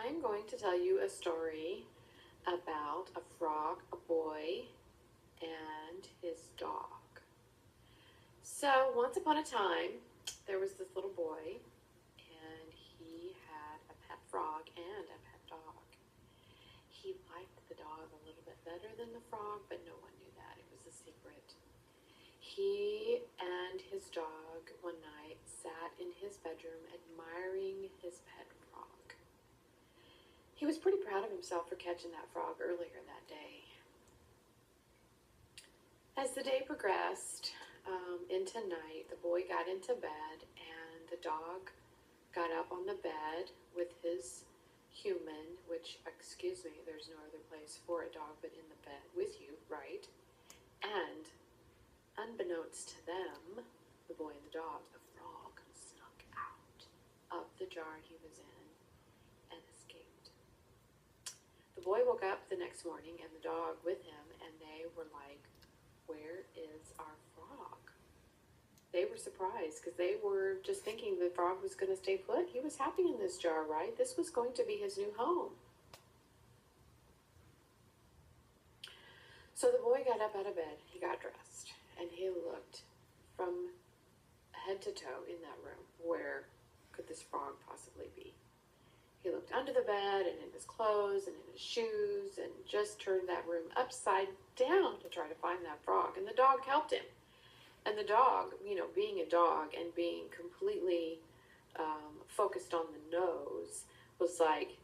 I'm going to tell you a story about a frog, a boy, and his dog. So, once upon a time, there was this little boy, and he had a pet frog and a pet dog. He liked the dog a little bit better than the frog, but no one knew that. It was a secret. He and his dog one night sat in his bedroom admiring his pet frog. He was pretty proud of himself for catching that frog earlier that day. As the day progressed into night, the boy got into bed and the dog got up on the bed with his human, which, excuse me, there's no other place for a dog but in the bed with you, right? And unbeknownst to them, the boy and the dog, the frog snuck out of the jar he was in and escaped. The boy woke up the next morning and the dog with him, and they were like, "Where is our frog?" They were surprised because they were just thinking the frog was going to stay put. He was happy in this jar, right? This was going to be his new home. So the boy got up out of bed, he got dressed, and he looked from head to toe in that room. Where could this frog possibly be? He looked under the bed and in his clothes and in his shoes and just turned that room upside down to try to find that frog. And the dog helped him. And the dog, being a dog and being completely focused on the nose, was like,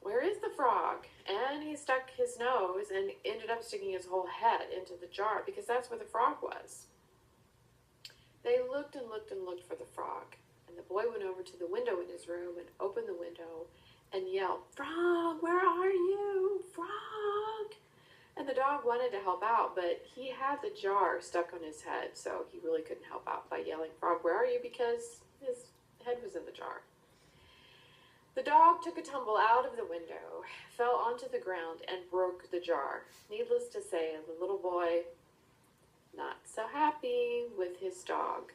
"Where is the frog?" And he stuck his nose and ended up sticking his whole head into the jar because that's where the frog was. They looked and looked and looked for the frog. And the boy went over to the window in his room and opened the window and yelled, "Frog, where are you? Frog!" And the dog wanted to help out, but he had the jar stuck on his head, so he really couldn't help out by yelling, "Frog, where are you?" because his head was in the jar. The dog took a tumble out of the window, fell onto the ground, and broke the jar. Needless to say, the little boy, not so happy with his dog.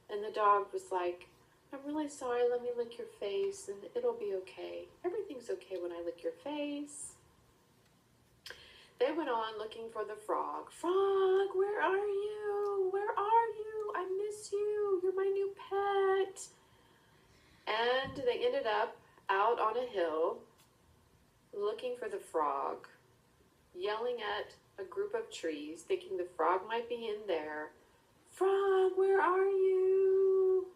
And the dog was like, "I'm really sorry, let me lick your face and it'll be okay. Everything's okay when I lick your face." They went on looking for the frog. "Frog, where are you? Where are you? I miss you. You're my new pet." And they ended up out on a hill looking for the frog, yelling at a group of trees, thinking the frog might be in there. "Frog, where are you?"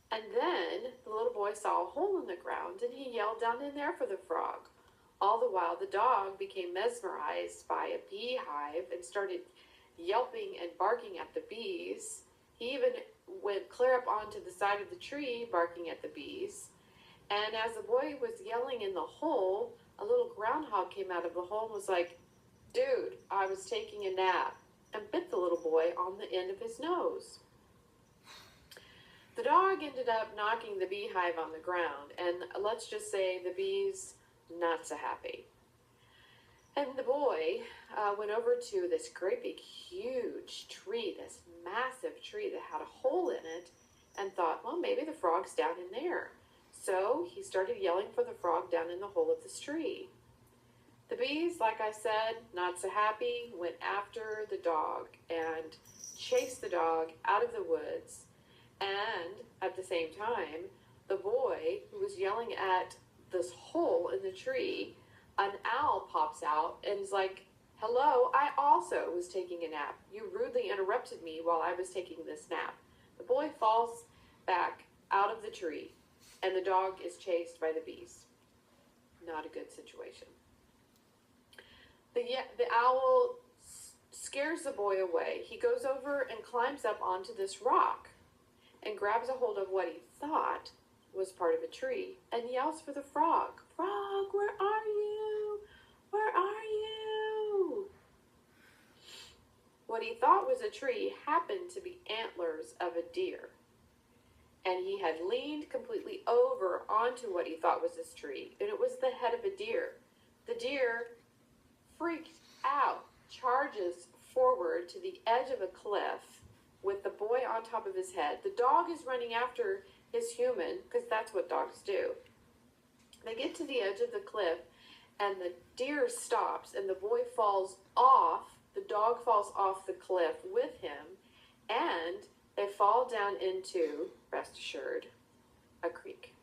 And then the little boy saw a hole in the ground and he yelled down in there for the frog. All the while, the dog became mesmerized by a beehive and started yelping and barking at the bees. He even went clear up onto the side of the tree, barking at the bees. And as the boy was yelling in the hole, a little groundhog came out of the hole and was like, "Dude, I was taking a nap," and bit the little boy on the end of his nose. The dog ended up knocking the beehive on the ground, and let's just say the bees not so happy. And the boy went over to this great big huge tree, this massive tree that had a hole in it, and thought, well, maybe the frog's down in there. So he started yelling for the frog down in the hole of this tree. The bees, like I said, not so happy, went after the dog and chased the dog out of the woods. And at the same time, the boy who was yelling at this hole in the tree, an owl pops out and is like, "Hello, I also was taking a nap. You rudely interrupted me while I was taking this nap." The boy falls back out of the tree and the dog is chased by the bees. Not a good situation. The owl scares the boy away. He goes over and climbs up onto this rock and grabs a hold of what he thought was part of a tree and yells for the frog. "Frog, where are you? Where are you?" What he thought was a tree happened to be antlers of a deer. And he had leaned completely over onto what he thought was this tree, and it was the head of a deer. The deer freaked out, charges forward to the edge of a cliff with the boy on top of his head. The dog is running after his human, because that's what dogs do. They get to the edge of the cliff, and the deer stops, and the boy falls off. The dog falls off the cliff with him, and they fall down into, rest assured, a creek.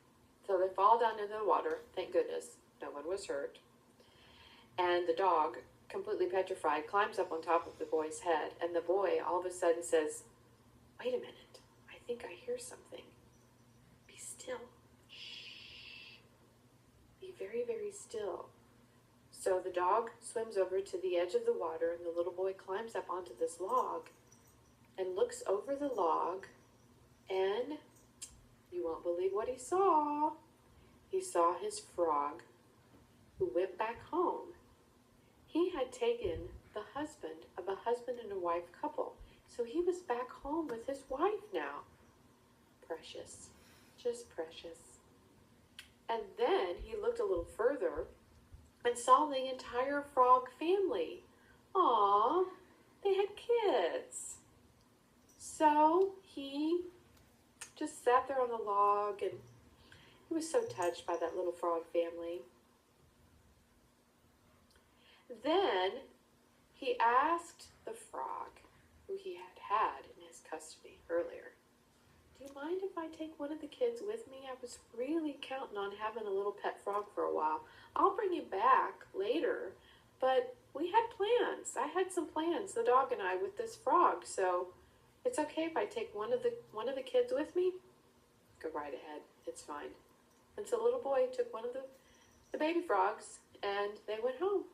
So they fall down into the water. Thank goodness, no one was hurt. And the dog, completely petrified, climbs up on top of the boy's head, and the boy all of a sudden says, "Wait a minute, I think I hear something. Be still. Shh. Be very, very still." So the dog swims over to the edge of the water, and the little boy climbs up onto this log and looks over the log, and you won't believe what he saw. He saw his frog, who went back home. He had taken the husband of a husband and a wife couple, so he was back home with his wife now. Precious, just precious. And then he looked a little further and saw the entire frog family. Aw, they had kids. So he just sat there on the log, and he was so touched by that little frog family. Then he asked the frog, who he had had in his custody earlier, "Do you mind if I take one of the kids with me? I was really counting on having a little pet frog for a while. I'll bring him back later, but we had plans. I had some plans, the dog and I, with this frog, so it's okay if I take one of the kids with me?" "Go right ahead, it's fine." And so the little boy took one of the baby frogs, and they went home.